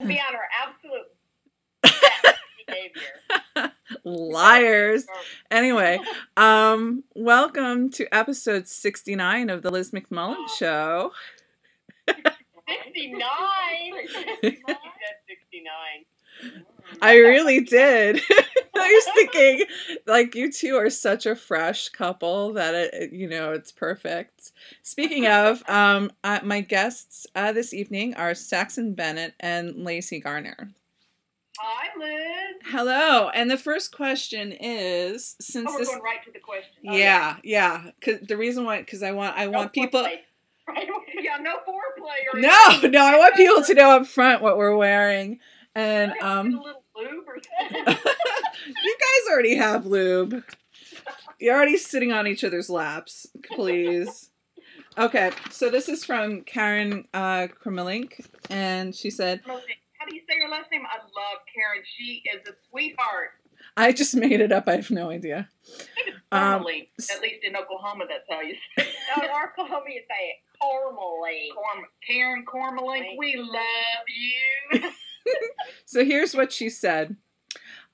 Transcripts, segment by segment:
be on her absolute best behavior. Liars. Anyway, welcome to episode 69 of the Liz McMullen Show. 69? You said 69. I really did. I was thinking, like, you two are such a fresh couple that it's perfect. Speaking of, my guests this evening are Saxon Bennett and Layce Gardner. Hi, Liz. Hello. And the first question is, since we're going right to the question. Yeah. Because the reason why, because I want people. Right? Yeah, no foreplay. No, I want people to know up front what we're wearing. And a little lube or something. You guys already have lube. You're already sitting on each other's laps, please. Okay, so this is from Karen Kremlink, and she said, how do you say her last name? I love Karen. She is a sweetheart. I just made it up. I have no idea. Formally, at least in Oklahoma, that's how you say it. No, in Oklahoma you say it. Cormally. Karen Cormalink, we love you. So here's what she said.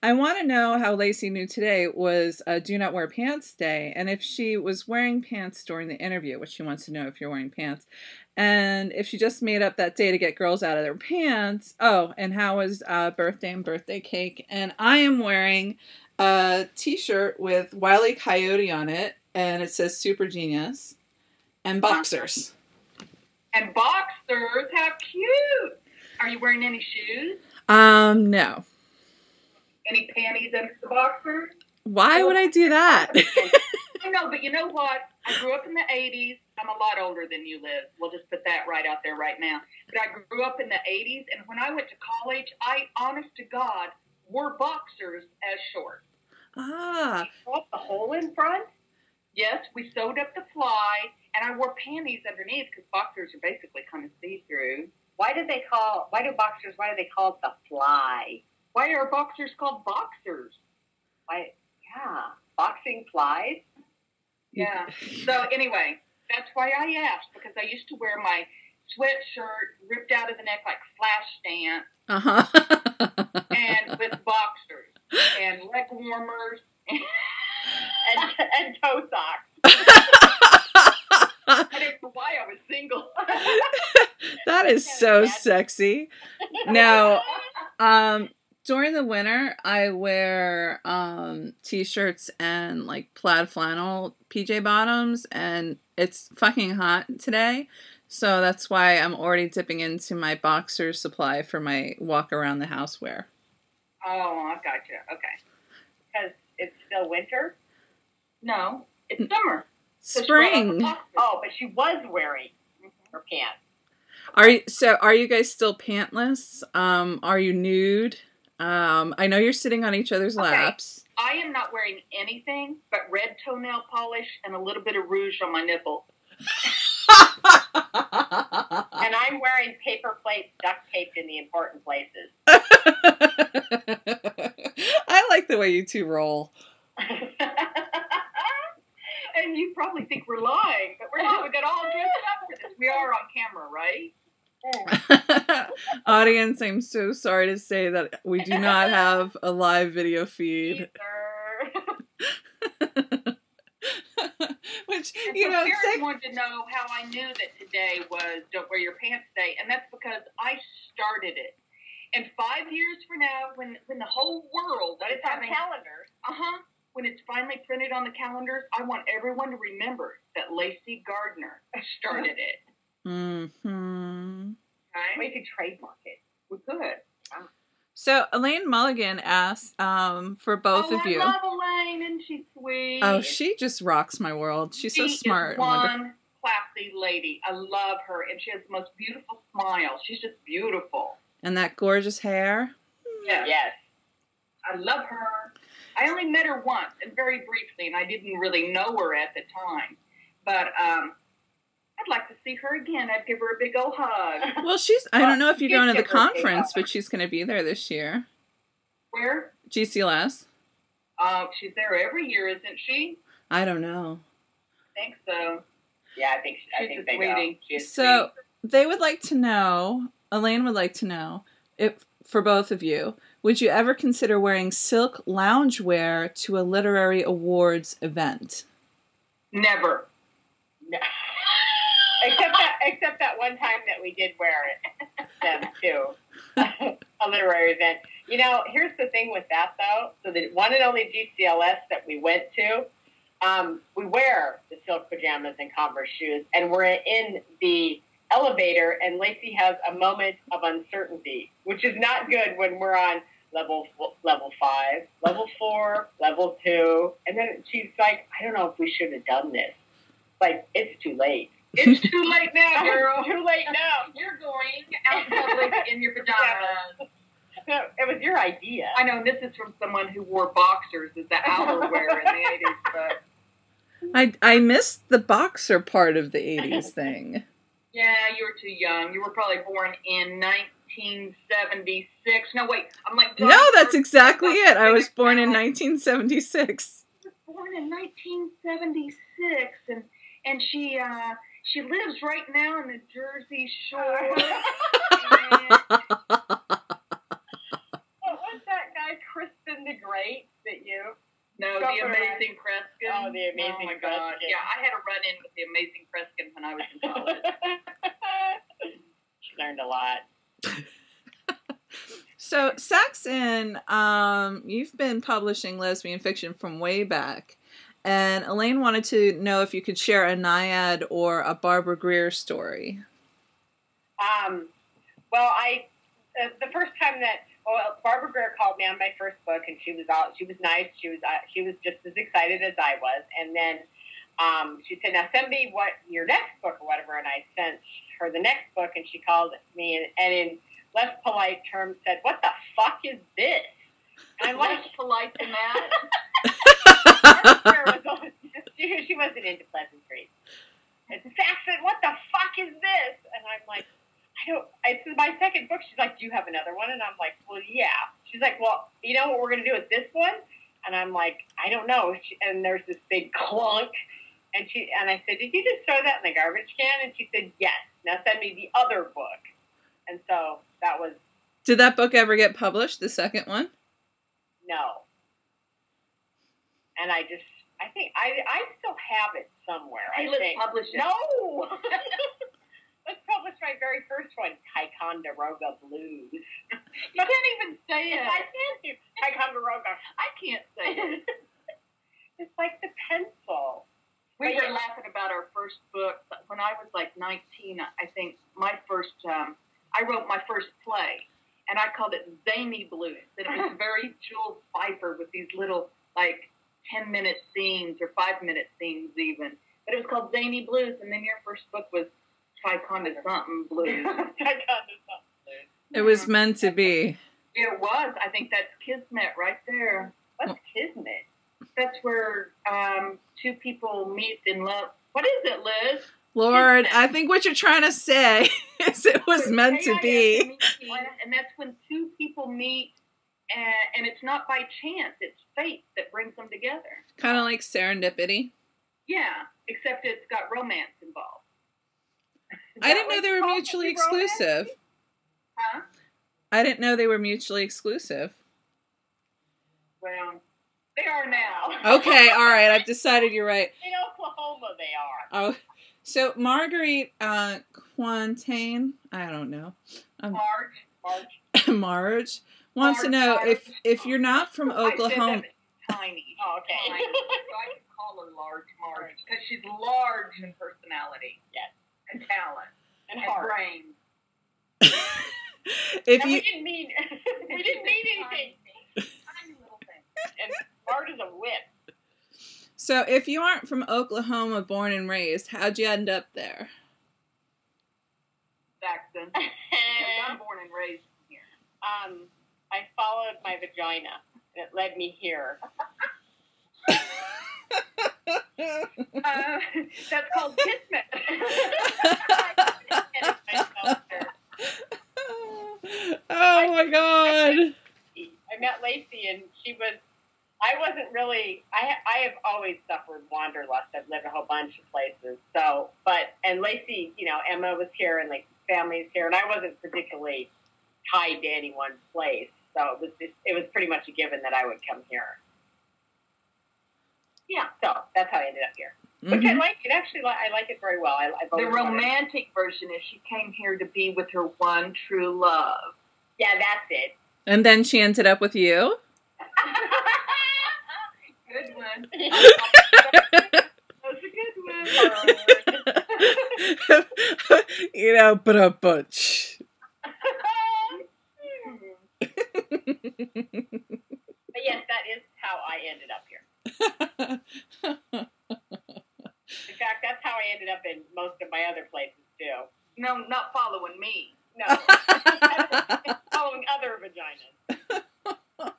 I want to know how Layce knew today was Do Not Wear Pants Day, and if she was wearing pants during the interview, which she wants to know if you're wearing pants, and if she just made up that day to get girls out of their pants. Oh, and how was birthday and birthday cake? And I am wearing a t-shirt with Wile E. Coyote on it, and it says Super Genius, and boxers. And boxers? How cute! Are you wearing any shoes? No. Any panties under the boxers? Why would I do that? I know, but you know what? I grew up in the 80s. I'm a lot older than you, Liz. We'll just put that right out there right now. But I grew up in the 80s, and when I went to college, I, honest to God, wore boxers as shorts. Ah. What, the hole in front? Yes, we sewed up the fly, and I wore panties underneath because boxers are basically kind of see-through. Why do they call it the fly? Why are boxers called boxers? Why? Yeah, boxing flies. Yeah. So anyway, that's why I asked, because I used to wear my sweatshirt ripped out of the neck like flash dance, and with boxers and leg warmers and toe socks. I didn't know why I was single. That is so sexy. Now, during the winter, I wear t-shirts and like plaid flannel PJ bottoms, and it's fucking hot today. So that's why I'm already dipping into my boxer supply for my walk around the house wear. Oh, I gotcha. Okay. Because it's still winter? No, it's summer. Spring. Oh, but she was wearing her pants. Are you guys still pantless? Are you nude? I know you're sitting on each other's laps. I am not wearing anything but red toenail polish and a little bit of rouge on my nipple. And I'm wearing paper plates duct taped in the important places. I like the way you two roll. And you probably think we're lying, but we're not. We got all dressed up for this. We are on camera, right? Audience, I'm so sorry to say that we do not have a live video feed. Which, Sarah wanted to know how I knew that today was Don't Wear Your Pants Day, and that's because I started it. And 5 years from now, when the whole world is on calendars, when it's finally printed on the calendars, I want everyone to remember that Layce Gardner started it. Mm-hmm. Okay? We could trademark it. We could. So Elaine Mulligan asked for both of you. I love Elaine, and she's sweet. Oh, she just rocks my world. She's so smart. She is one classy lady. I love her, and she has the most beautiful smile. She's just beautiful. And that gorgeous hair. Yes. I love her. I only met her once, and very briefly, and I didn't really know her at the time. But I'd like to see her again. I'd give her a big old hug. Well, I don't know if you're going to the conference, but she's going to be there this year. Where? GCLS. She's there every year, isn't she? I don't know. I think so. Yeah, I think they go. So they would like to know, Elaine would like to know, for both of you, would you ever consider wearing silk loungewear to a literary awards event? Never. No. Except that one time that we did wear it them to a literary event. You know, here's the thing with that though. So the one and only GCLS that we went to, we wear the silk pajamas and Converse shoes, and we're in the elevator, and Lacey has a moment of uncertainty, which is not good when we're on level 5, level 4, level 2, and then she's like, I don't know if we should have done this. Like, it's too late. It's too late now, girl. Too late now. You're going out in public in your pajamas. No, it was your idea. I know, this is from someone who wore boxers as the outerwear in the 80s, but... I missed the boxer part of the 80s thing. Yeah, you were too young. You were probably born in 1976. No, wait. I'm like... No, that's exactly it. I was born in 1976. I was born in 1976, and she lives right now in the Jersey Shore. What was that guy, Kristen the Great, that you... No, the Amazing Kreskin. Oh, the Amazing Oh, my Kreskin. God. Yeah, I had a run-in with the Amazing Kreskin when I was in college. She learned a lot. So, Saxon, you've been publishing lesbian fiction from way back. And Elaine wanted to know if you could share a Naiad or a Barbara Greer story. Well, the first time that Barbara Greer called me on my first book, and she was nice. She was just as excited as I was. And then she said, "Now send me what your next book or whatever." And I sent her the next book, and she called me and in less polite terms said, "What the fuck is this?" And I'm like, less polite than that. She wasn't into pleasantries. And Saxon, what the fuck is this? And I'm like, this is my second book. She's like, do you have another one? And I'm like, well, yeah. She's like, well, you know what we're going to do with this one? And I'm like, I don't know. And there's this big clunk. And I said, did you just throw that in the garbage can? And she said, yes. Now send me the other book. And so that was... Did that book ever get published, the second one? No. And I think I still have it somewhere. Hey, let's publish it. No! Let's publish my very first one, Ticonderoga Blues. You can't even say it. I can't do Ticonderoga. I can't say it. It's like the pencil. We were laughing about our first book. When I was like 19, I think I wrote my first play, and I called it Zany Blues. And it was very Jules Pfeiffer with these little, like, 10-minute scenes or 5-minute scenes even. But it was called Zany Blues, and then your first book was Ticonderoga Blues. It was meant to be. It was. I think that's Kismet right there. What's Kismet? That's where two people meet in love. What is it, Liz? Lord, I think what you're trying to say is it was meant to be. And that's when two people meet, and it's not by chance. It's fate that brings them together. Kind of like serendipity. Yeah, except it's got romance involved. I didn't know they were mutually exclusive. Huh? I didn't know they were mutually exclusive. Well, they are now. Okay, all right. I've decided you're right. In Oklahoma, they are. Oh, so Marguerite Quantain, I don't know. Marge wants to know if you're not from Oklahoma. Tiny. Oh, okay. Tiny. So I can call her Large Marge because she's large in personality. Yes. And talent. And brain. We didn't mean anything. Tiny little thing. And Marge is a whip. So if you aren't from Oklahoma, born and raised, how'd you end up there? Saxon. Because I'm born and raised here. I followed my vagina, and it led me here. That's called Kismet. Oh my God. I met Lacey, and I wasn't really, I have always suffered wanderlust. I've lived a whole bunch of places. And Lacey, Emma was here, and Lacey's family is here, and I wasn't particularly tied to any one place. So it was pretty much a given that I would come here. Yeah, so that's how I ended up here. Which I like it. Actually, I like it very well. The romantic version is she came here to be with her one true love. Yeah, that's it. And then she ended up with you? Good one. That was a good one. You know, but But yes, that is how I ended up here. In fact, that's how I ended up in most of my other places, too. No, not following me. No. Following other vaginas.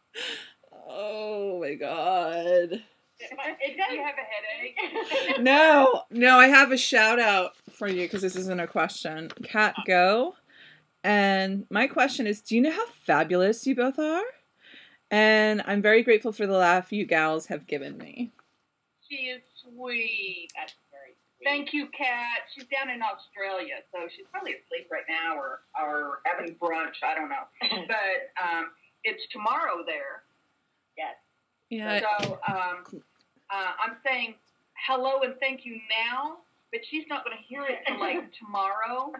Oh, my God. Do you have a headache? No, I have a shout out for you because this isn't a question. Kat, go. And my question is, do you know how fabulous you both are? And I'm very grateful for the laugh you gals have given me. She is sweet. That's very sweet. Thank you, Kat. She's down in Australia, so she's probably asleep right now or having brunch. I don't know. But it's tomorrow there. Yes. Yeah. So I'm saying hello and thank you now, but she's not going to hear it till like tomorrow.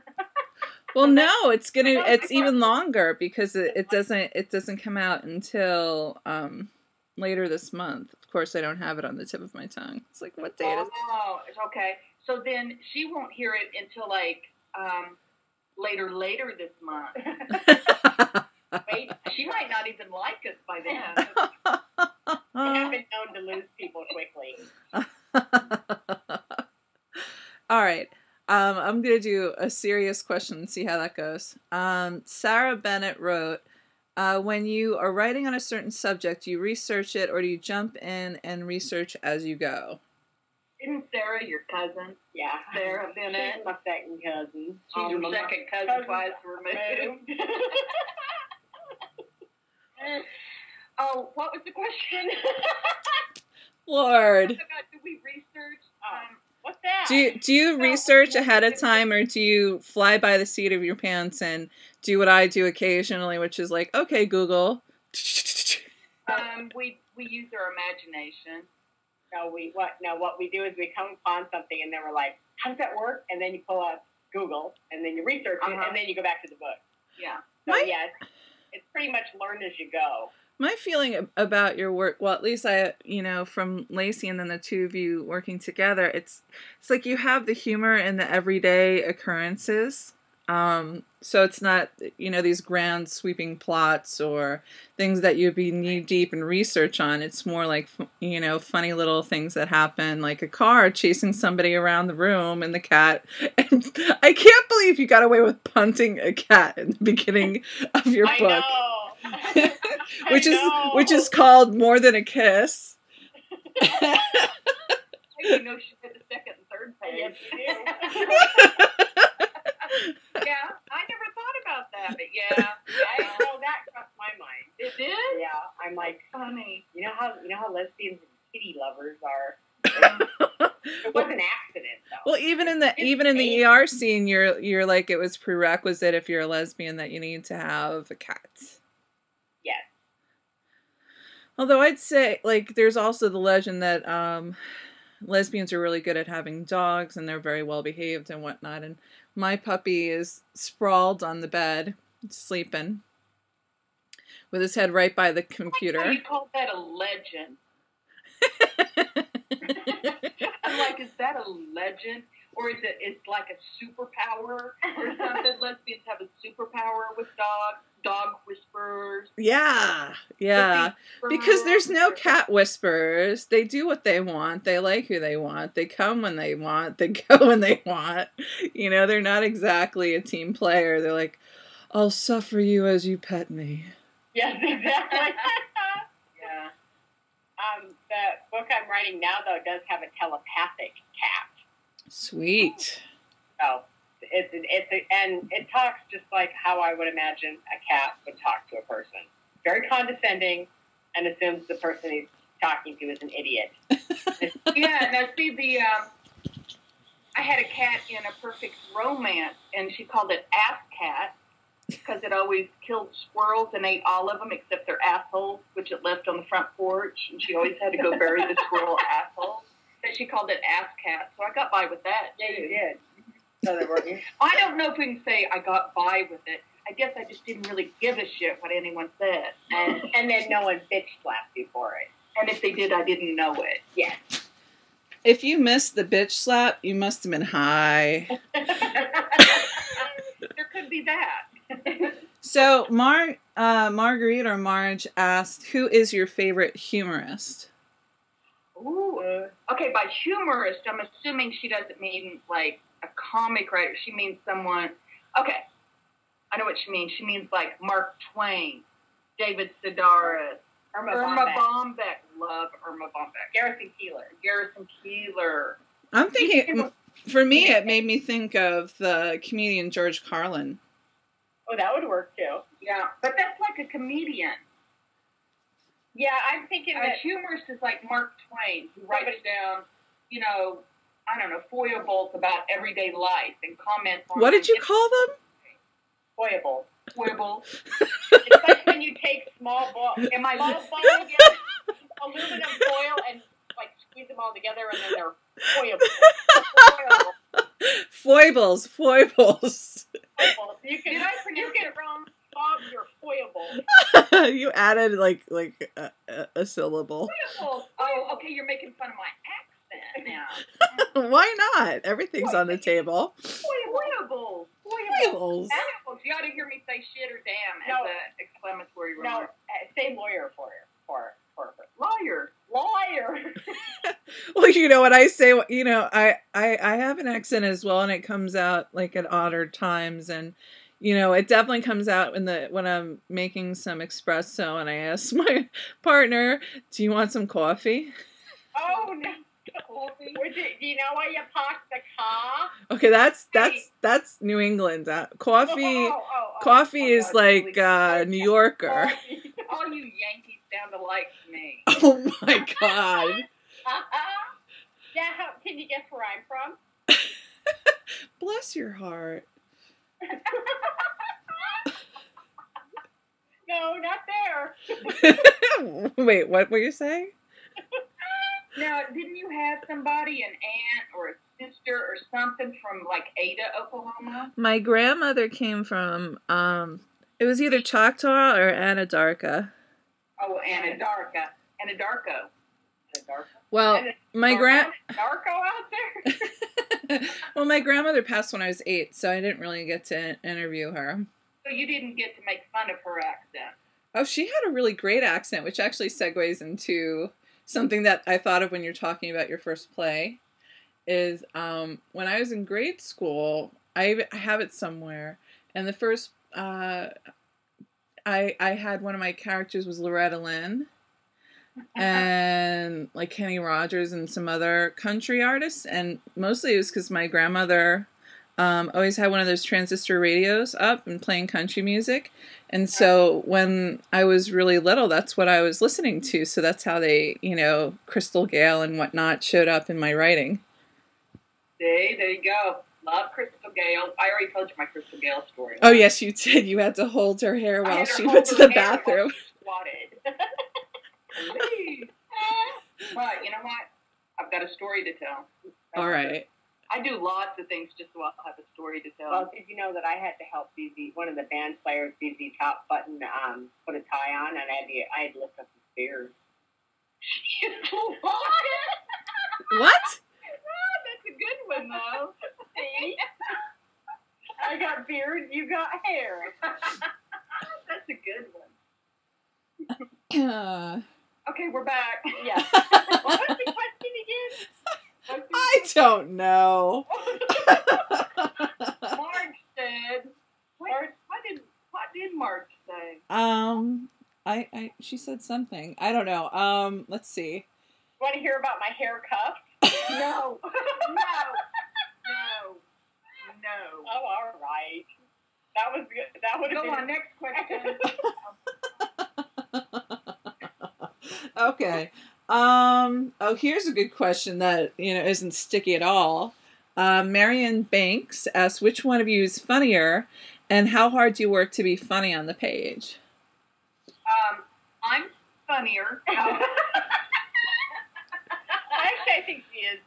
Well, no, it's even longer because it doesn't come out until later this month. Of course, I don't have it on the tip of my tongue. It's like, what date is it? Oh, it's okay. So then she won't hear it until like later this month. Wait, she might not even like us by then. I have been known to lose people quickly. All right. I'm going to do a serious question and see how that goes. Sarah Bennett wrote, when you are writing on a certain subject, do you research it or do you jump in and research as you go? Isn't Sarah your cousin? Yeah. Sarah Bennett. She's my second cousin. She's your second cousin twice removed. Oh, what was the question? Lord. Do we research? What's that? Do you research ahead of time or do you fly by the seat of your pants and do what I do occasionally, which is like, okay, Google. We use our imagination. What we do is we come upon something and then we're like, how does that work? And then you pull up Google and then you research it and then you go back to the book. Yeah. So yes, it's pretty much learn as you go. My feeling about your work, well, at least I, from Lacey and then the two of you working together, it's like you have the humor in the everyday occurrences. So it's not, these grand sweeping plots or things that you'd be knee deep in research on. It's more like, funny little things that happen, like a car chasing somebody around the room and the cat. And I can't believe you got away with punting a cat in the beginning of your book. I know. which is called More Than a Kiss. She did the second and third page. Yes, you do. Yeah, I never thought about that, but yeah. That crossed my mind. It did? Yeah, I'm like, funny. You know how lesbians and kitty lovers are. It was an accident, though. Well, even in the ER scene, you're like it was prerequisite if you're a lesbian that you need to have a cat. Yes. Although I'd say, like, there's also the legend that lesbians are really good at having dogs and they're very well behaved and whatnot. And my puppy is sprawled on the bed, sleeping, with his head right by the computer. How you call that a legend? I'm like, is that a legend? Or is it's like a superpower or something? Lesbians have a superpower with dogs, dog whisperers. Yeah. Because there's no cat whisperers. They do what they want. They like who they want. They come when they want. They go when they want. They're not exactly a team player. They're like, I'll suffer you as you pet me. Yes, exactly. Yeah. The book I'm writing now, though, does have a telepathic cat. Sweet. So and it talks just like how I would imagine a cat would talk to a person. Very condescending, and assumes the person he's talking to is an idiot. Yeah. Now see I had a cat in A Perfect Romance, and she called it Ass Cat. because it always killed squirrels and ate all of them except their assholes, which it left on the front porch. And she always had to go bury the squirrel asshole. But she called it ass cat, so I got by with that. Yeah, you did. So they were. I don't know if we can say I got by with it. I guess I just didn't really give a shit what anyone said. And then no one bitch slapped you for it. And if they did, I didn't know it. Yes. If you missed the bitch slap, you must have been high. There could be that. So, Marguerite or Marge asked, who is your favorite humorist? Ooh. Okay, by humorist, I'm assuming she doesn't mean, like, a comic writer. She means someone... Okay, I know what she means. She means, like, Mark Twain, David Sedaris, Irma Bombeck. Love Irma Bombeck. Garrison Keillor. I'm thinking, for me, it made me think of the comedian George Carlin. Oh, that would work, too. Yeah, but that's like a comedian. Yeah, I'm thinking a humorist is like Mark Twain, who writes down, you know, I don't know, foibles about everyday life and comments on... What did you call them? Foibles. It's like when you take small balls, aluminum foil and like squeeze them all together, and then they're foibles. Foibles. You can get it wrong. Bob, you're foible. You added like a syllable. Foibles. Oh, okay. You're making fun of my accent now. Why not? Everything's on the table. Foibles. Foibles. You ought to hear me say shit or damn as an exclamatory remark. No, say lawyer for Lawyer. Well, you know what I say, you know, I have an accent as well, and it comes out like at odder times, and you know, it definitely comes out when I'm making some espresso and I ask my partner, do you want some coffee? Oh no. Coffee. Do you know why you parked the car? Okay, that's New England. Coffee is like New Yorker. All you Yankees sound alike to me. Oh my God. Yeah, can you guess where I'm from? Bless your heart. No, not there. Wait, what were you saying? Now, didn't you have somebody, an aunt or a sister or something from, like, Ada, Oklahoma? My grandmother came from, it was either Choctaw or Anadarko. Oh, Anadarko. Well, my Narco out there? Well, my grandmother passed when I was 8, so I didn't really get to interview her. So you didn't get to make fun of her accent? Oh, she had a really great accent, which actually segues into... something that I thought of when you're talking about your first play is when I was in grade school, I have it somewhere, and the first, I had one of my characters was Loretta Lynn, and like Kenny Rogers and some other country artists, and mostly it was because my grandmother always had one of those transistor radios up and playing country music. And so when I was really little, that's what I was listening to. So that's how they, you know, Crystal Gayle and whatnot showed up in my writing. See, there you go. Love Crystal Gayle. I already told you my Crystal Gayle story. Oh, yes, you did. You had to hold her hair while she went to the bathroom. But you know what? I've got a story to tell. All right. I do lots of things just so I'll have a story to tell. Well, did you know that I had to help one of the band players, ZZ Top Button, put a tie on, and I had to lift up his beard. What? Oh, that's a good one, though. See? I got beard, you got hair. That's a good one. Okay, we're back. Yeah. What was the question again? I don't know. Marge said. What did Marge say? She said something. I don't know. Let's see. Want to hear about my hair cuff? No. Oh, all right. That was good. That would have been... Go on, next question. Okay. Here's a good question that, isn't sticky at all. Marion Banks asks, which one of you is funnier? And how hard do you work to be funny on the page? I'm funnier. Actually, I think she is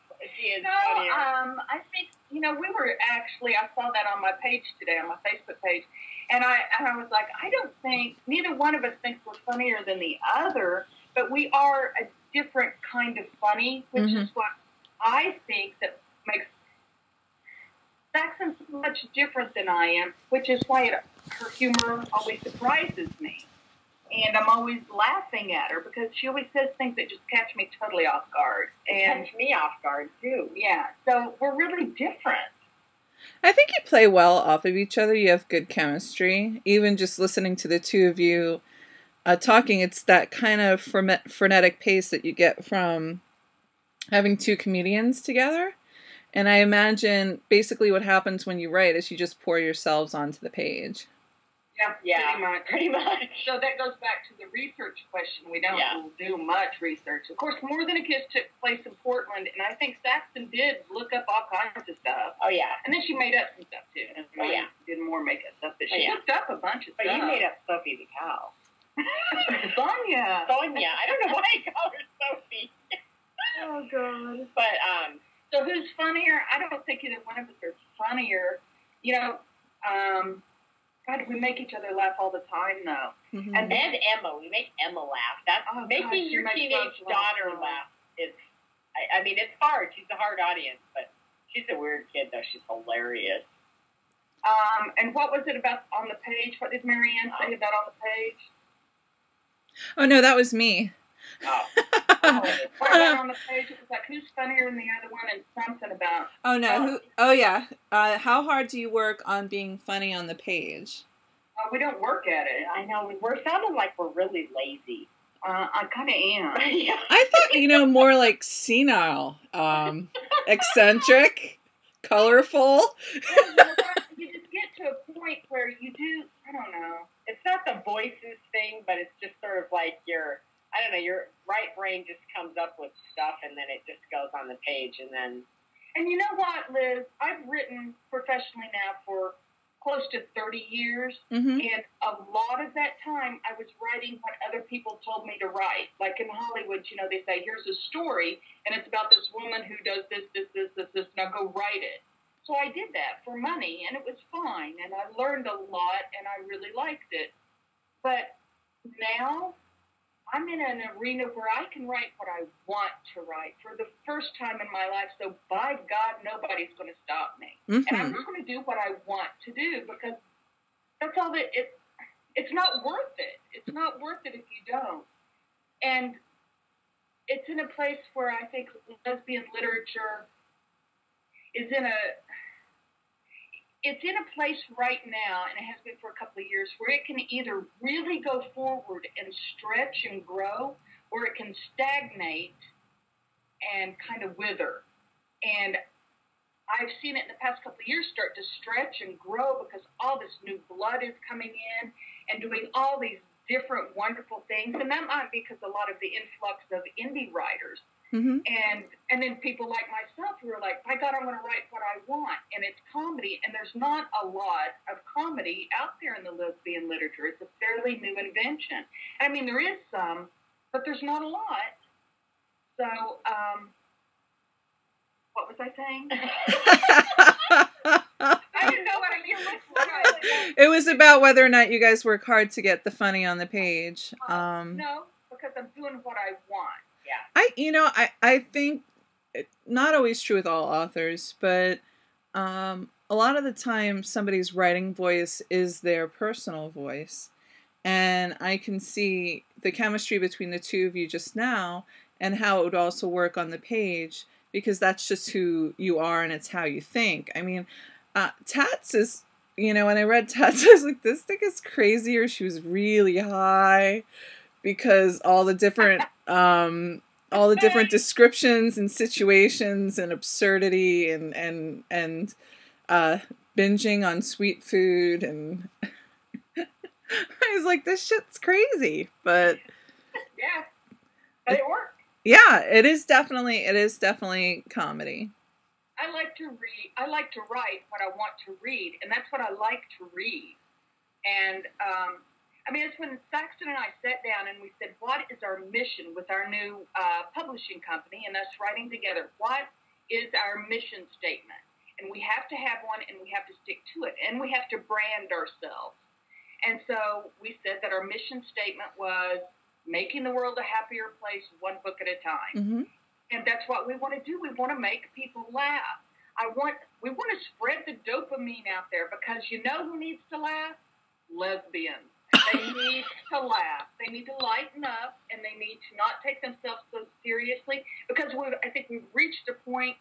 funnier. I think, we were actually, I saw that on my page today, on my Facebook page, and I was like, I don't think, neither one of us thinks we're funnier than the other, but we are a different kind of funny, which is what I think that makes Saxon much different than I am, which is why her humor always surprises me. And I'm always laughing at her because she always says things that just catch me totally off guard. And catch me off guard, too. Yeah, so we're really different. I think you play well off of each other. You have good chemistry. Even just listening to the two of you talking, it's that kind of frenetic pace that you get from having two comedians together. And I imagine basically what happens when you write is you just pour yourselves onto the page. Yeah, pretty much. So that goes back to the research question. We don't do much research. Of course, More Than a Kiss took place in Portland, and I think Saxon did look up all kinds of stuff. Oh, yeah. And then she made up some stuff, too. And did more makeup stuff. But she looked up a bunch of stuff. But you made up Sophie the cow. Sonia. I don't know why I call her Sophie. Oh, God. But, so who's funnier? I don't think either one of us are funnier. God, we make each other laugh all the time, though. Mm-hmm. And Emma. We make Emma laugh. That's making your teenage daughter laugh is, I mean, it's hard. She's a hard audience, but she's a weird kid, though. She's hilarious. And what was it about on the page? What did Marianne say about on the page? Oh, no, that was me. What about on the page? It was like, who's funnier than the other one, and something about... Oh, no. Yeah. How hard do you work on being funny on the page? We don't work at it. I know. We're sounding like we're really lazy. I kind of am. Yeah. I thought, more like senile, eccentric, colorful. You just get to a point where you do, I don't know. It's not the voices thing, but it's just sort of like your right brain just comes up with stuff, and then it just goes on the page, and then... And you know what, Liz? I've written professionally now for close to 30 years, and a lot of that time I was writing what other people told me to write. Like in Hollywood, they say, here's a story, and it's about this woman who does this, now go write it. So I did that for money, and it was fine, and I learned a lot, and I really liked it. But now... I'm in an arena where I can write what I want to write for the first time in my life. So by God, nobody's going to stop me. And I'm just going to do what I want to do because that's all that it's not worth it. It's not worth it if you don't. And it's in a place where I think lesbian literature is it's in a place right now, and it has been for a couple of years, where it can either really go forward and stretch and grow, or it can stagnate and kind of wither. And I've seen it in the past couple of years start to stretch and grow because all this new blood is coming in and doing all these different wonderful things. And that might be because a lot of the influx of indie writers. And then people like myself who are like, my God, I'm going to write what I want. And it's comedy. And there's not a lot of comedy out there in the lesbian literature. It's a fairly new invention. I mean, there is some, but there's not a lot. So, what was I saying? I didn't know what you were. It was about whether or not you guys work hard to get the funny on the page. No, because I'm doing what I want. Yeah. I think not always true with all authors, but a lot of the time somebody's writing voice is their personal voice. And I can see the chemistry between the two of you just now and how it would also work on the page because that's just who you are and it's how you think. I mean, Tats is, when I read Tats, I was like, this thing is crazy, or she was really high because all the different descriptions and situations and absurdity and binging on sweet food, and I was like, this shit's crazy, but yeah, but it worked. Yeah, it is definitely comedy. I like to read. I like to write what I want to read, and that's what I like to read. And I mean, it's when Saxon and I sat down and we said, what is our mission with our new publishing company and us writing together? What is our mission statement? And we have to have one, and we have to stick to it, and we have to brand ourselves. And so we said that our mission statement was making the world a happier place, one book at a time. Mm-hmm. And that's what we want to do. We want to make people laugh. We want to spread the dopamine out there, because you know who needs to laugh? Lesbians. They need to laugh. They need to lighten up, and they need to not take themselves so seriously, because I think we've reached a point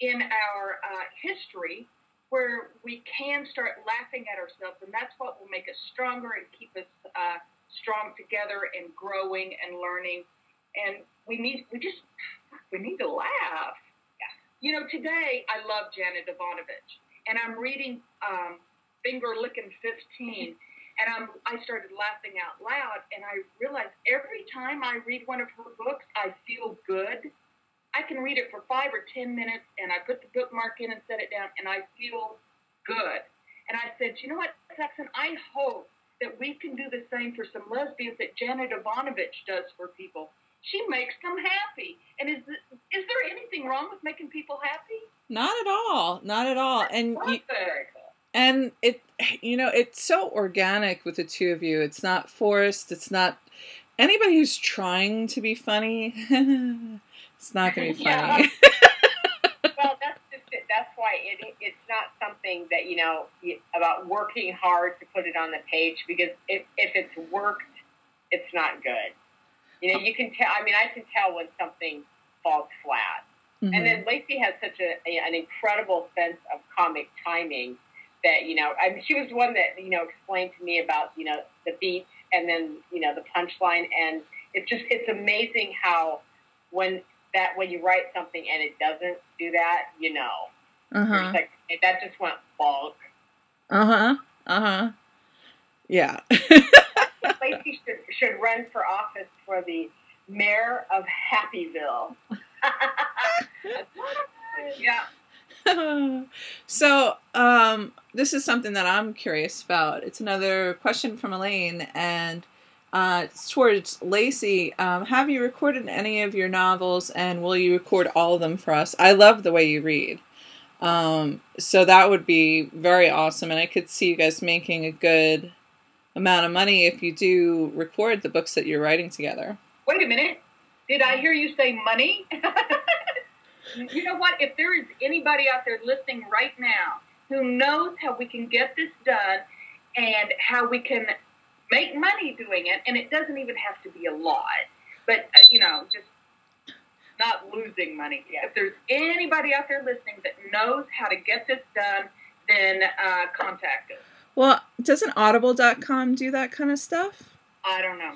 in our history where we can start laughing at ourselves, and that's what will make us stronger and keep us strong together and growing and learning. And we need to laugh. Yeah. You know, today I love Janet Ivanovich, and I'm reading Finger Lickin' 15, and I started laughing out loud, and I realized every time I read one of her books, I feel good. I can read it for 5 or 10 minutes, and I put the bookmark in and set it down, and I feel good. And I said, you know what, Saxon, I hope that we can do the same for some lesbians that Janet Ivanovich does for people. She makes them happy. And is there anything wrong with making people happy? Not at all. Not at all. And it's so organic with the two of you. It's not forced. It's not anybody who's trying to be funny. It's not going to be funny. Well, that's just it. That's why it's not something that, about working hard to put it on the page, because if it's worked, it's not good. You can tell. I mean, I can tell when something falls flat. Mm-hmm. And then Lacey has such an incredible sense of comic timing that, I mean, she was the one that, explained to me about, the beats and then, the punchline. And it's amazing how when you write something and it doesn't do that, you're like, hey, that just went bonk. Yeah. Lacey should run for office for the mayor of Happyville. Yeah. So, this is something that I'm curious about. It's another question from Elaine, and it's towards Lacey. Have you recorded any of your novels, and will you record all of them for us? I love the way you read. So that would be very awesome, and I could see you guys making a good amount of money if you do record the books that you're writing together. Wait a minute. Did I hear you say money? You know what? If there is anybody out there listening right now who knows how we can get this done and how we can make money doing it, and it doesn't even have to be a lot, but, just not losing money. Yeah. If there's anybody out there listening that knows how to get this done, then contact us. Well, doesn't Audible.com do that kind of stuff? I don't know.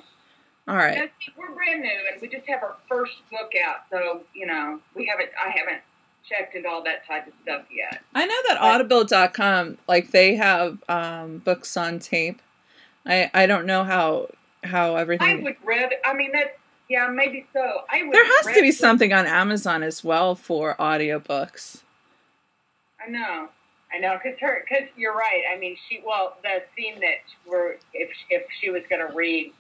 All right. We're brand new, and we just have our first book out, so, I haven't checked into all that type of stuff yet. I know that Audible.com, they have books on tape. I don't know how everything... I would rather... I mean, maybe so. There has to be something on Amazon as well for audiobooks. I know, because you're right. I mean, the scene that if she was going to read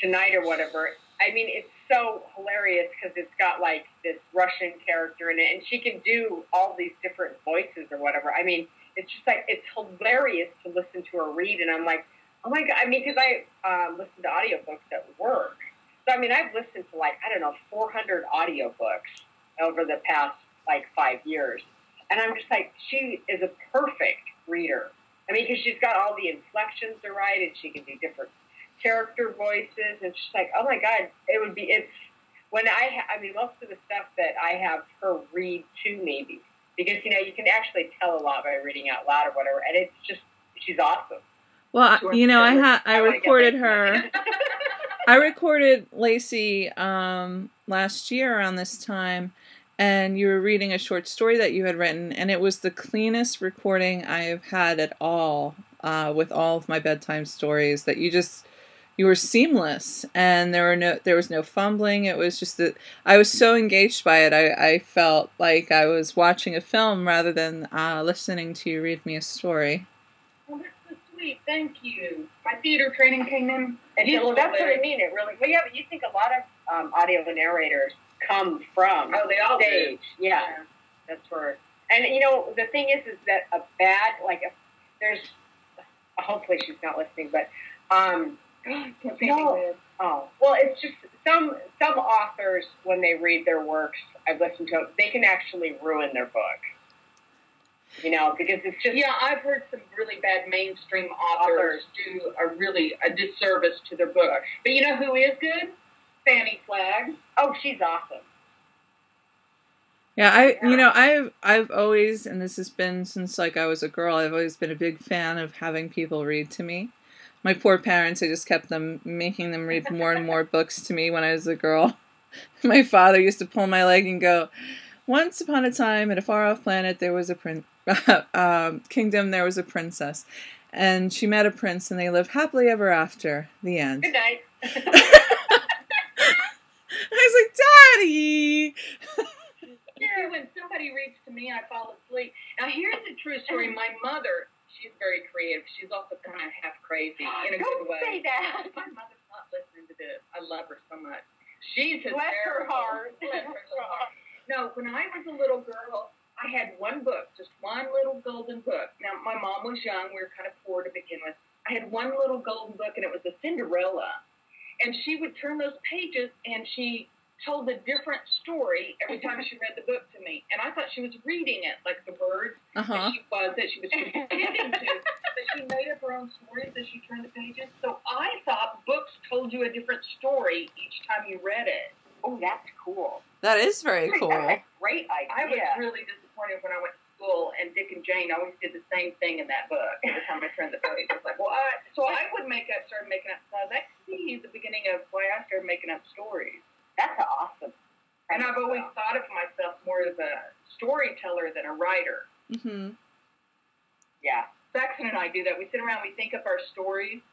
tonight or whatever, I mean, it's so hilarious because it's got this Russian character in it, and she can do all these different voices or whatever. I mean, it's just it's hilarious to listen to her read, and I'm like, oh my God. I mean, because I listen to audiobooks at work. So, I mean, I've listened to 400 audiobooks over the past 5 years. And I'm just like, she is a perfect reader. I mean, because she's got all the inflections to write, and she can do different character voices. And she's like, oh my God, most of the stuff that I have her read to me, because, you can actually tell a lot by reading out loud or whatever. And it's just, she's awesome. Well, I recorded her. I recorded Lacey last year around this time, and you were reading a short story that you had written, and it was the cleanest recording I have had at all with all of my bedtime stories. That you you were seamless, and there was no fumbling. It was just that I was so engaged by it. I felt like I was watching a film rather than listening to you read me a story. Well, that's so sweet. Thank you. My theater training came in. Well, that's what I mean. It really. Well, yeah, but you think a lot of audio narrators come from they all stage. Do. Yeah, that's where. And you know, the thing is that a bad there's. Hopefully, she's not listening, but no. Oh, well, it's just some authors when they read their works, I've listened to them, they can actually ruin their book. You know, because it's just... Yeah, I've heard some really bad mainstream authors do a disservice to their book. But you know who is good? Fanny Flagg. Oh, she's awesome. Yeah, I've always, and this has been since like I was a girl, I've always been a big fan of having people read to me. My poor parents, I just kept making them read more and more books to me when I was a girl. My father used to pull my leg and go, "Once upon a time, in a far-off planet, there was a kingdom, there was a princess. And she met a prince, and they lived happily ever after. The end." Good night. I was like, "Daddy!" Yeah, when somebody reads to me, I fall asleep. Now, here's the true story. My mother, she's very creative. She's also kind of half crazy in a good way. Don't say that. My mother's not listening to this. I love her so much. She's hysterical. Bless her heart. Bless her little heart. No, when I was a little girl, I had one book, just one little golden book. Now, my mom was young. We were kind of poor to begin with. I had one little golden book, and it was a Cinderella. And she would turn those pages, and she told a different story every time she read the book to me. And I thought she was reading it, like the words that she was pretending to. But she made up her own stories as she turned the pages. So I thought books told you a different story each time you read it. Oh, that's cool. That is very cool. That's a great idea. I was really disappointed when I went to school, and Dick and Jane always did the same thing in that book every time I turned the page. I was like, well, so I would started making up stuff. That could be the beginning of why I started making up stories. That's awesome. And I've always thought of myself more as a storyteller than a writer. Mm-hmm. Yeah. Saxon and I do that. We sit around, we think up our stories,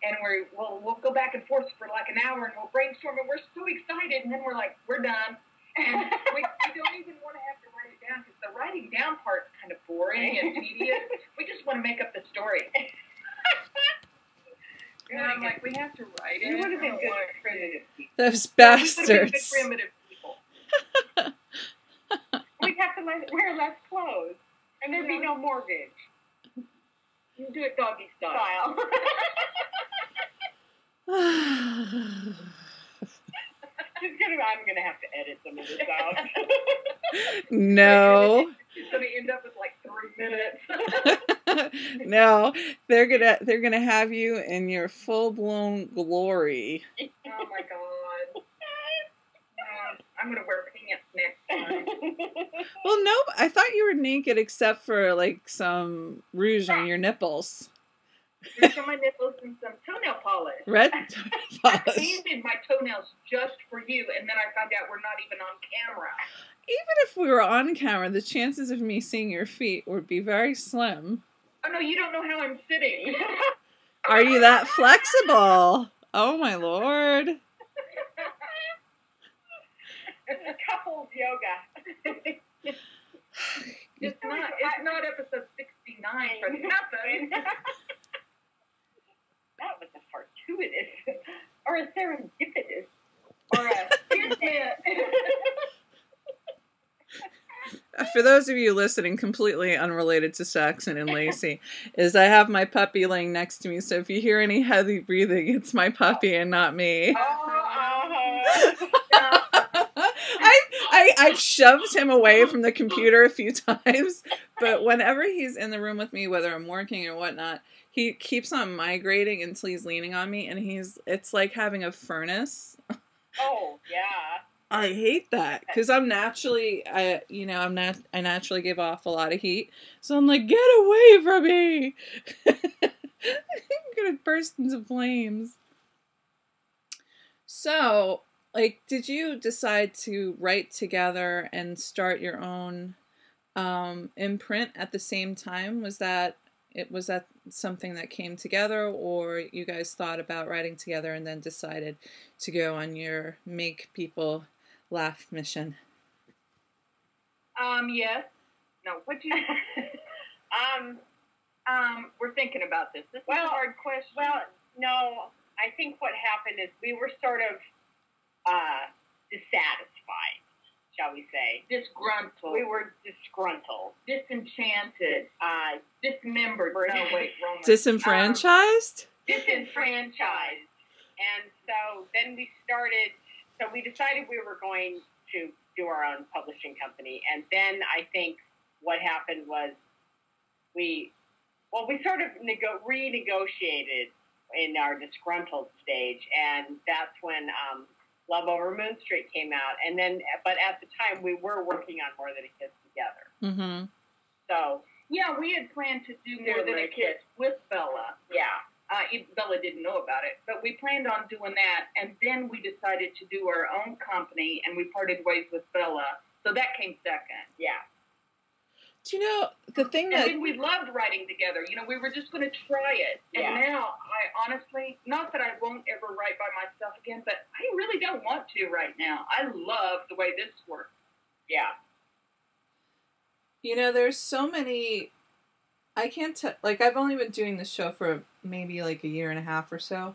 and we'll go back and forth for like an hour, and we'll brainstorm, and we're so excited, and then we're like, we're done. And we don't even want to have to write it down, because the writing down part's kind of boring and tedious. We just want to make up the story. And I'm like, we have to write it. We would have been good primitive people. Those bastards. We would have been good primitive people. We'd have to wear less clothes, and there'd be no mortgage. You do it doggy style. I'm going to have to edit some of this out. No. It's going to end up with like 3 minutes. No, they're gonna have you in your full-blown glory. Oh my God. I'm going to wear pants next time. Well, no, I thought you were naked except for like some rouge on your nipples. Rouge on my nipples and some toenail polish. Red toenail polish. I painted my toenails just for you, and then I found out we're not even on camera. Even if we were on camera, the chances of me seeing your feet would be very slim. Oh, no, you don't know how I'm sitting. Are you that flexible? Oh, my Lord. Couples yoga. It's not episode 69 for nothing. That was a fortuitous, or a serendipitous, or a kismet. For those of you listening, completely unrelated to Saxon and Lacey, is I have my puppy laying next to me, so if you hear any heavy breathing, it's my puppy and not me. I've shoved him away from the computer a few times, but whenever he's in the room with me, whether I'm working or whatnot, he keeps on migrating until he's leaning on me, and it's like having a furnace. Oh, yeah. I hate that because I naturally give off a lot of heat. So I'm like, get away from me. I'm going to burst into flames. So, like, did you decide to write together and start your own imprint at the same time? Was that Was that something that came together, or you guys thought about writing together and then decided to go on your make people laugh mission? Yes. No, what you... we're thinking about this. This is a hard question. Well, no, I think what happened is we were sort of dissatisfied, shall we say. Disgruntled. We were disgruntled. Disenchanted. Dismembered. No, wait, wrong. Disenfranchised? Disenfranchised. And so then we decided we were going to do our own publishing company. And then I think what happened was we sort of renegotiated in our disgruntled stage, and that's when Love Over Moon Street came out. And then, but at the time, we were working on More Than a Kiss together. Mm-hmm. So yeah, we had planned to do More Than a Kiss with Bella. Yeah. Bella didn't know about it, but we planned on doing that, and then we decided to do our own company, and we parted ways with Bella. So that came second. Yeah. Do you know, the thing that... And we loved writing together. You know, we were just going to try it. And now, I honestly, not that I won't ever write by myself again, but I really don't want to right now. I love the way this works. Yeah. You know, there's so many... I can't tell... Like, I've only been doing this show for maybe like a year and a half or so.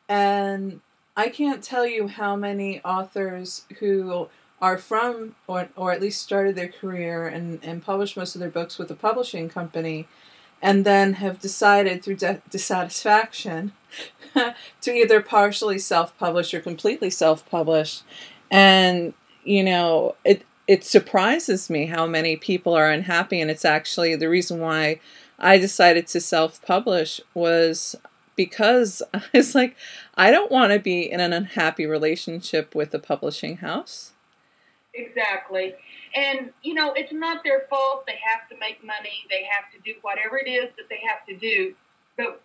And I can't tell you how many authors who... are from, or at least started their career and published most of their books with a publishing company, and then have decided through dissatisfaction to either partially self-publish or completely self-publish. And, you know, it surprises me how many people are unhappy, and it's actually the reason why I decided to self-publish was because I was like, I don't want to be in an unhappy relationship with a publishing house. Exactly. And, you know, it's not their fault. They have to make money. They have to do whatever it is that they have to do. But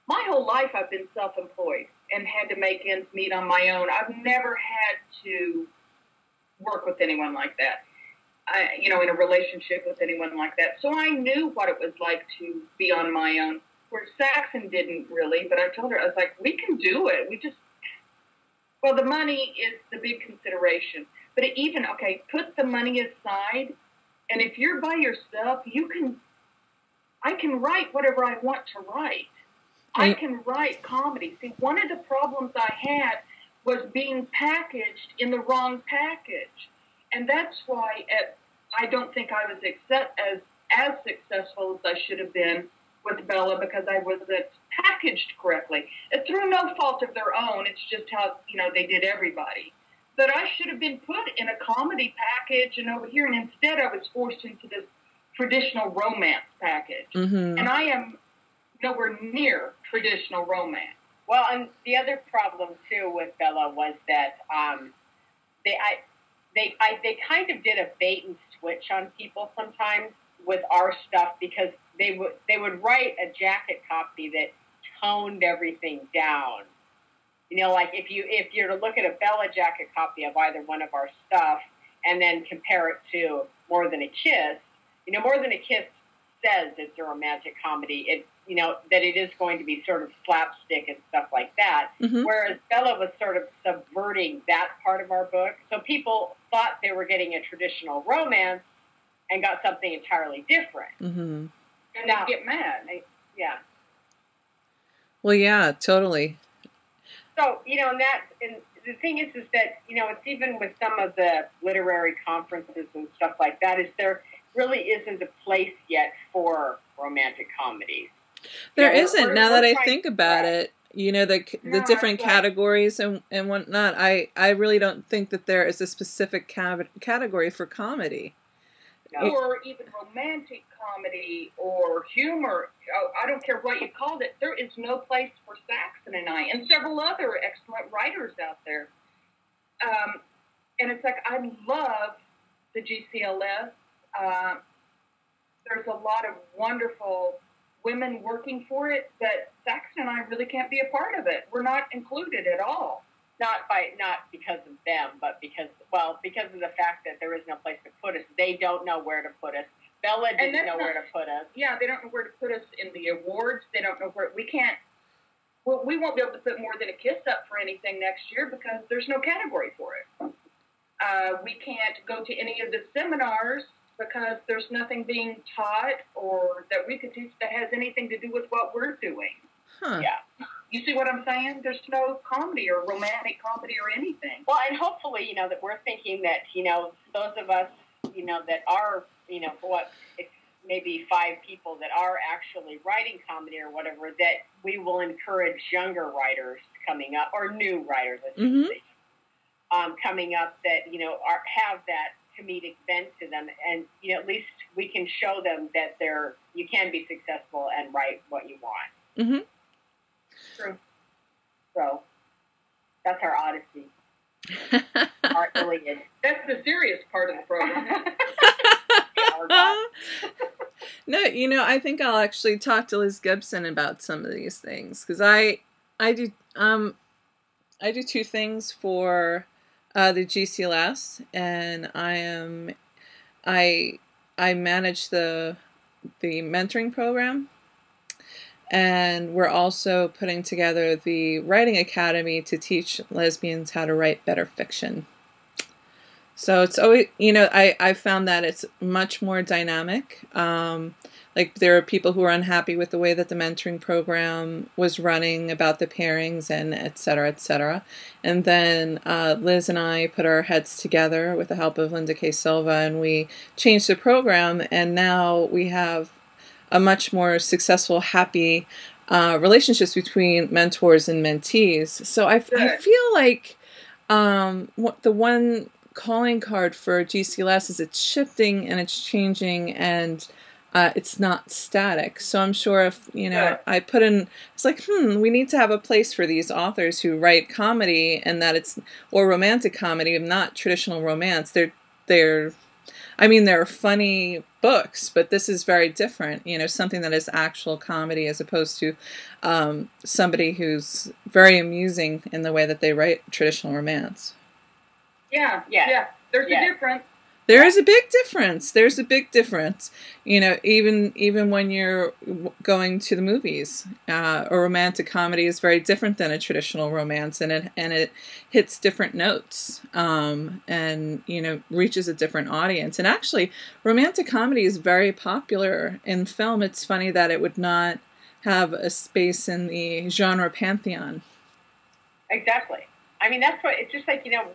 my whole life I've been self-employed and had to make ends meet on my own. I've never had to work with anyone like that, in a relationship with anyone like that. So I knew what it was like to be on my own, where Saxon didn't really. But I told her, I was like, we can do it. Well, the money is the big consideration. But put the money aside, and if you're by yourself, I can write whatever I want to write. I can write comedy. See, one of the problems I had was being packaged in the wrong package. And that's why I don't think I was as successful as I should have been with Bella, because I wasn't packaged correctly. It's through no fault of their own. It's just how, they did everybody. But I should have been put in a comedy package and over here, and instead I was forced into this traditional romance package. Mm-hmm. And I am nowhere near traditional romance. Well, and the other problem, too, with Bella was that they kind of did a bait and switch on people sometimes with our stuff, because they would write a jacket copy that toned everything down. Like if you're to look at a Bella jacket copy of either one of our stuff and then compare it to More Than a Kiss, More Than a Kiss says it's a romantic comedy. That it is going to be sort of slapstick and stuff like that. Mm-hmm. Whereas Bella was sort of subverting that part of our book. So people thought they were getting a traditional romance and got something entirely different. Mm-hmm. And now get mad. Yeah. Well, yeah, totally. So, and the thing is that, it's even with some of the literary conferences and stuff like that, is there really isn't a place yet for romantic comedies. There isn't, now that I think about it, the different categories and whatnot. I really don't think that there is a specific category for comedy. No. Or even romantic comedy or humor. I don't care what you called it. There is no place for Saxon and I and several other excellent writers out there. And it's like, I love the GCLS. There's a lot of wonderful women working for it, but Saxon and I really can't be a part of it. We're not included at all. Not because of them, but because of the fact that there is no place to put us. They don't know where to put us. Bella didn't know where to put us. Yeah, they don't know where to put us in the awards. They don't know where, we can't, well, we won't be able to put more than a kiss up for anything next year because there's no category for it. We can't go to any of the seminars because there's nothing being taught or that we could teach that has anything to do with what we're doing. Huh. Yeah. You see what I'm saying? There's no comedy or romantic comedy or anything. Well, and hopefully, you know, that we're thinking that, you know, those of us, you know, that are, you know, what, it's maybe 5 people that are actually writing comedy or whatever, that we will encourage younger writers coming up, or new writers, I should say, coming up that, you know, have that comedic bent to them, and, you know, at least we can show them that you can be successful and write what you want. Mm-hmm. True. So that's our Odyssey. Our Iliad. That's the serious part of the program. No, you know, I think I'll actually talk to Liz Gibson about some of these things, because I do 2 things for the GCLS, and I manage the mentoring program, and we're also putting together the writing academy to teach lesbians how to write better fiction. So it's always, you know, I found that it's much more dynamic. Like there are people who are unhappy with the way that the mentoring program was running about the pairings and et cetera, et cetera. And then Liz and I put our heads together with the help of Linda K. Silva, and we changed the program, and now we have a much more successful, happy relationships between mentors and mentees. So I feel like the one calling card for GCLS is it's shifting and it's changing, and it's not static. So I'm sure if, you know, I put in, it's like, we need to have a place for these authors who write comedy, and that it's, or romantic comedy, not traditional romance. They're funny books, but this is very different, you know, something that is actual comedy as opposed to somebody who's very amusing in the way that they write traditional romance. Yeah. There's a difference. There is a big difference. There's a big difference. You know, even when you're going to the movies, a romantic comedy is very different than a traditional romance, and it hits different notes, and, you know, reaches a different audience. And actually, romantic comedy is very popular in film. It's funny that it would not have a space in the genre pantheon. Exactly. I mean, that's what it's just like. You know,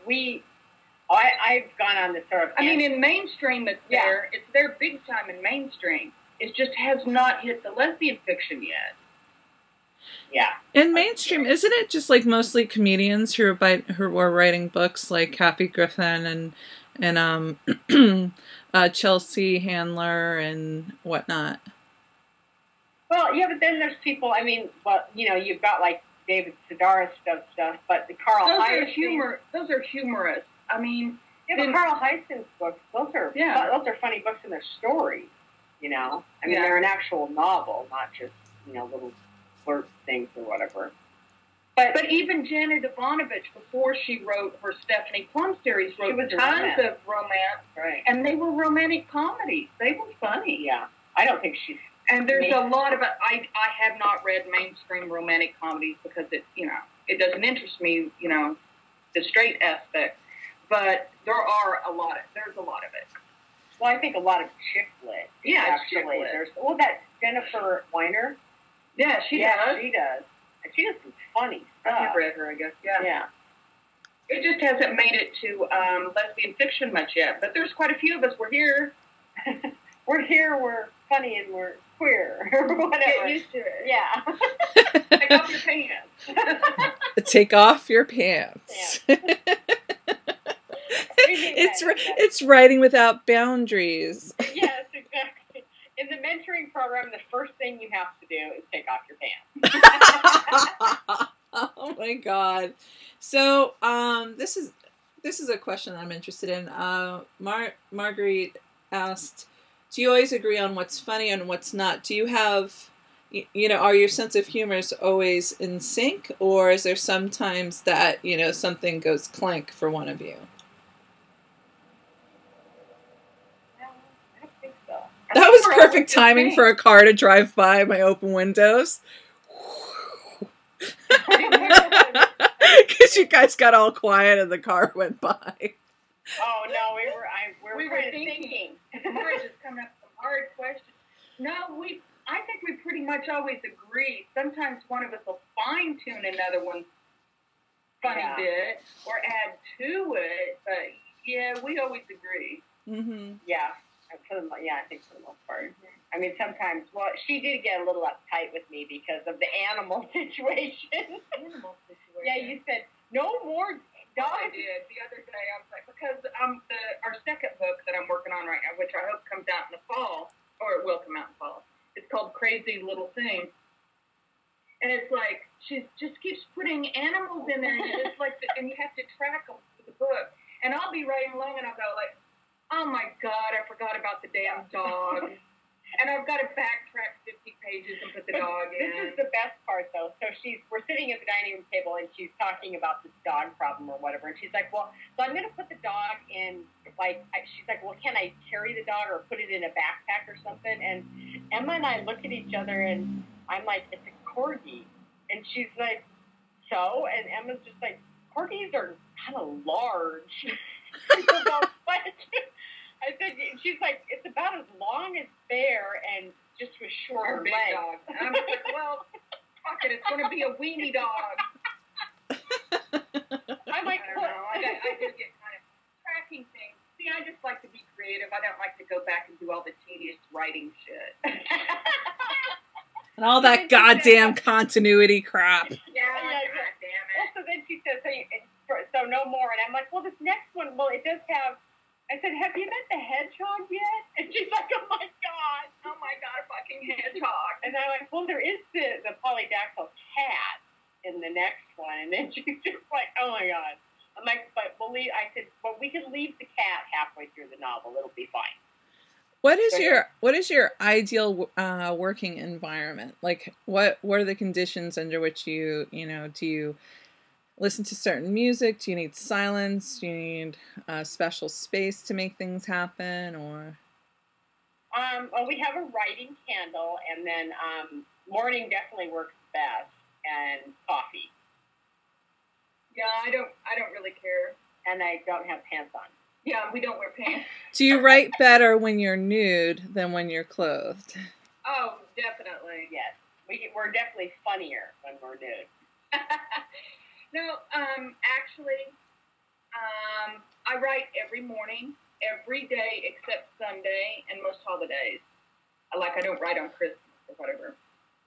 I've gone on this sort of... I mean, in mainstream, it's there. It's there big time in mainstream. It just has not hit the lesbian fiction yet. Yeah. In mainstream, isn't it just like mostly comedians who are writing books, like Kathy Griffin and Chelsea Handler and whatnot? Well, yeah, but then there's people. I mean, well, you know, you've got like David Sedaris stuff, but the Carl Hiaasen. Those are humorous. I mean, but Carl Hiaasen's books, those are funny books, and they're stories, you know? I mean, they're an actual novel, not just, you know, little flirt things or whatever. But even Janet Ivanovich, before she wrote her Stephanie Plum series, wrote tons of romance, right? And they were romantic comedies. They were funny. Yeah. I don't think she's... And there's a lot of it. I have not read mainstream romantic comedies because it, you know, it doesn't interest me, you know, the straight aspect. But there's a lot of it. Well, I think a lot of chick lit. Yeah, actually. That's Jennifer Weiner. Yeah, she does. She does. And she does some funny stuff. I've read her, I guess. Yeah. It just hasn't made it to lesbian fiction much yet. But there's quite a few of us. We're here. We're funny, and we're queer. Or whatever. Get used to it. Yeah. Take off your pants. Take off your pants. Yeah. It's writing without boundaries. Yes, exactly. In the mentoring program, the first thing you have to do is take off your pants. Oh my God! So this is a question that I'm interested in. Marguerite asked, "Do you always agree on what's funny and what's not? Do you have, you know, are your sense of humor always in sync, or is there sometimes that, you know, something goes clank for one of you?" That was perfect timing for a car to drive by my open windows. Because you guys got all quiet and the car went by. Oh no, we were thinking. We were just coming up with some hard questions. No, I think we pretty much always agree. Sometimes one of us will fine tune another one's funny bit or add to it, but yeah, we always agree. Mm-hmm. Yeah. I think for the most part. Mm-hmm. I mean, sometimes, she did get a little uptight with me because of the animal situation. Yeah, you said, no more dogs. I did. The other day, I was like, because our second book that I'm working on right now, which I hope comes out in the fall, or it will come out in the fall, it's called Crazy Little Thing. And it's like, she just keeps putting animals in there, and it's like, and you have to track them with the book. And I'll be writing along, and I'll go like, oh my God, I forgot about the damn dog. And I've got to backtrack 50 pages and put the dog in. This is the best part, though. So we're sitting at the dining room table, and she's talking about this dog problem or whatever. And she's like, well, so I'm going to put the dog in, she's like, well, can I carry the dog or put it in a backpack or something? And Emma and I look at each other, and I'm like, it's a corgi. And she's like, so? And Emma's just like, corgis are kind of large. I said, she's like, it's about as long as Bear and just with shorter legs. Dog. And I'm like, well, fuck it, it's going to be a weenie dog. I'm like, I don't know. I do get kind of tracking things. See, I just like to be creative. I don't like to go back and do all the tedious writing shit. And all that goddamn continuity crap. Yeah, God damn it. Well, so then she says, so no more. And I'm like, well, this next one, it does have, I said, have you met the hedgehog yet? And she's like, oh my God, a fucking hedgehog. And I'm like, well, there is the polydactyl cat in the next one. And then she's just like, oh my God. I'm like, but we can leave the cat halfway through the novel. It'll be fine. What is your ideal working environment? Like, what are the conditions under which do you listen to certain music? Do you need silence? Do you need a special space to make things happen? Or well, we have a writing candle, and then morning definitely works best, and coffee. Yeah, I don't really care, and I don't have pants on. Yeah, we don't wear pants. Do you write better when you're nude than when you're clothed? Oh, definitely. Yes, we're definitely funnier when we're nude. No, actually, I write every morning, every day except Sunday and most holidays. I don't write on Christmas or whatever.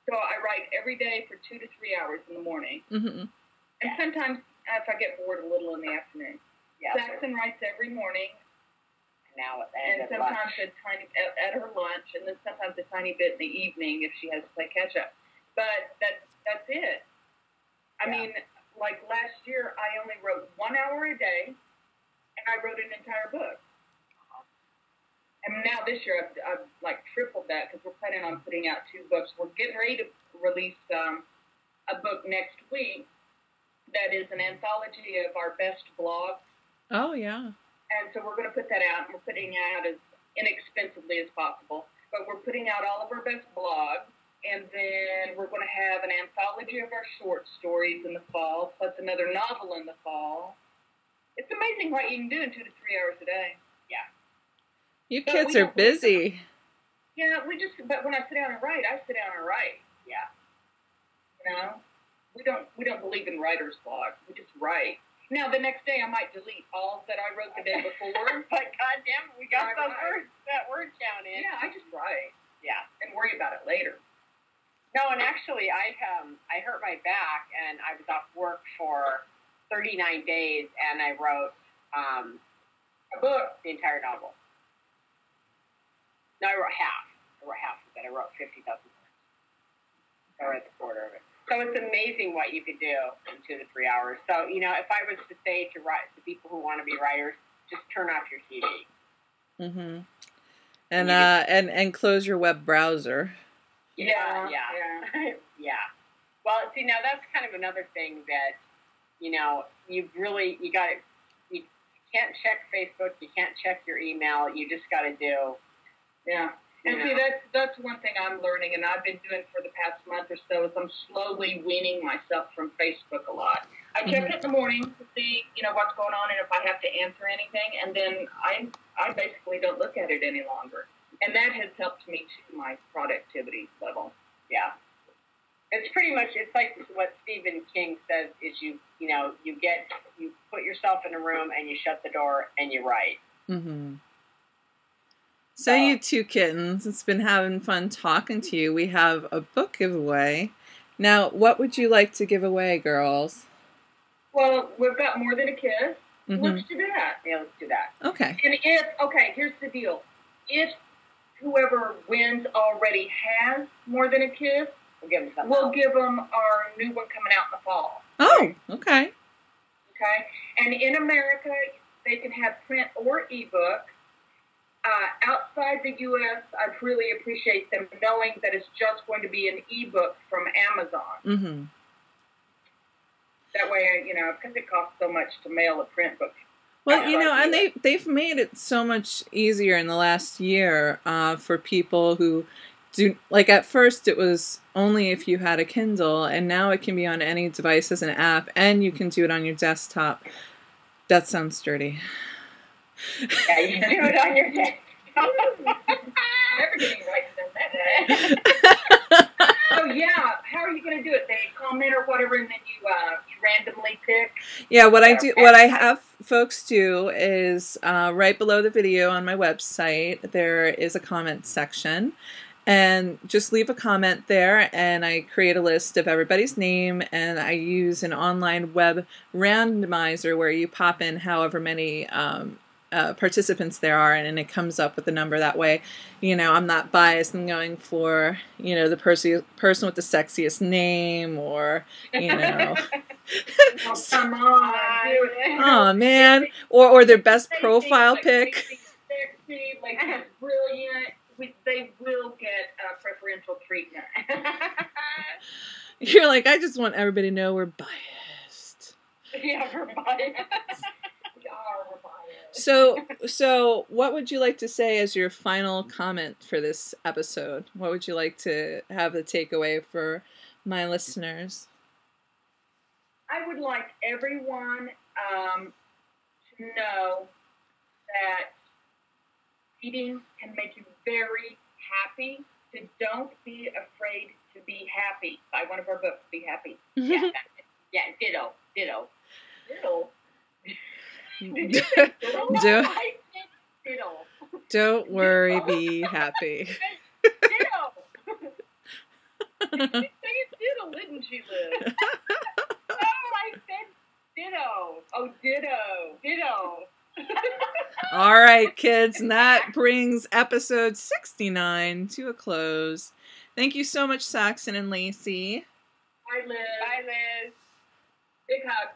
So I write every day for 2 to 3 hours in the morning. Mm-hmm. And sometimes if I get bored a little in the afternoon. Yeah, Saxon writes every morning. Now and sometimes at her lunch, and then sometimes a tiny bit in the evening if she has to play catch up. But that's it. I mean, like last year, I only wrote 1 hour a day, and I wrote an entire book. And now this year, I've like tripled that because we're planning on putting out 2 books. We're getting ready to release a book next week that is an anthology of our best blogs. Oh, yeah. And so we're going to put that out, and we're putting it out as inexpensively as possible. But we're putting out all of our best blogs, and then we're going to have an anthology of our short stories in the fall, plus another novel in the fall. It's amazing what you can do in 2 to 3 hours a day. Yeah. You kids are busy. Yeah, but when I sit down and write, I sit down and write. Yeah. You know? We don't believe in writer's block. We just write. Now, the next day, I might delete all that I wrote the day before. But, goddamn, we got that word count in. Yeah, I just write. Yeah. And worry about it later. No, and actually, I hurt my back, and I was off work for 39 days, and I wrote a book, the entire novel. No, I wrote half. I wrote 50,000 words. I read the quarter of it. So it's amazing what you could do in 2 to 3 hours. So, if I was to say to people who want to be writers, just turn off your TV. Mm-hmm. And close your web browser. Yeah. Yeah. Well, see, now that's kind of another thing that, you can't check Facebook, you can't check your email, you just got to do And see, that's one thing I'm learning, and I've been doing for the past month or so, is I'm slowly weaning myself from Facebook a lot. I check it in the morning to see, what's going on and if I have to answer anything, and then I basically don't look at it any longer. And that has helped me to my productivity level. Yeah. It's pretty much, it's like what Stephen King says is you put yourself in a room and you shut the door and you write. Mm-hmm. So you two kittens, it's been having fun talking to you. We have a book giveaway. Now, what would you like to give away, girls? Well, we've got More Than a Kiss. Mm-hmm. Let's do that. Yeah, let's do that. Okay. And here's the deal. If whoever wins already has More Than a Kiss, we'll give them our new one coming out in the fall. Oh, okay. Okay. And in America, they can have print or ebook. Outside the U.S., I'd really appreciate them knowing that it's just going to be an ebook from Amazon. Mm-hmm. That way, because it costs so much to mail a print book. Well, and they've made it so much easier in the last year for people who do, like at first it was only if you had a Kindle, and now it can be on any device as an app, and you can do it on your desktop. That sounds dirty. Yeah, you can do it on your desktop. Never getting right to that. Oh yeah, how are you going to do it? They comment or whatever, and then you randomly pick. Yeah, what I have folks do is right below the video on my website, there is a comment section. And just leave a comment there, and I create a list of everybody's name, and I use an online web randomizer where you pop in however many participants there are, and it comes up with the number that way. I'm not biased and going for, the person with the sexiest name, or, Oh, come on. Oh, man. Or their best profile pic. Sexy, brilliant. They will get preferential treatment. You're like, I just want everybody to know we're biased. Yeah, we're biased. We're biased. So what would you like to say as your final comment for this episode? What would you like to have the takeaway for my listeners? I would like everyone to know that eating can make you very happy. So don't be afraid to be happy. Buy one of our books, Be Happy. Yeah, ditto. Ditto. Did you say ditto? No, I said ditto. Don't worry, be happy. Ditto. She said ditto, didn't she, Liz? No, I said ditto. Oh, ditto. All right, kids, and that brings episode 69 to a close. Thank you so much, Saxon and Lacey. Bye, Liz. Bye, Liz. Big hug.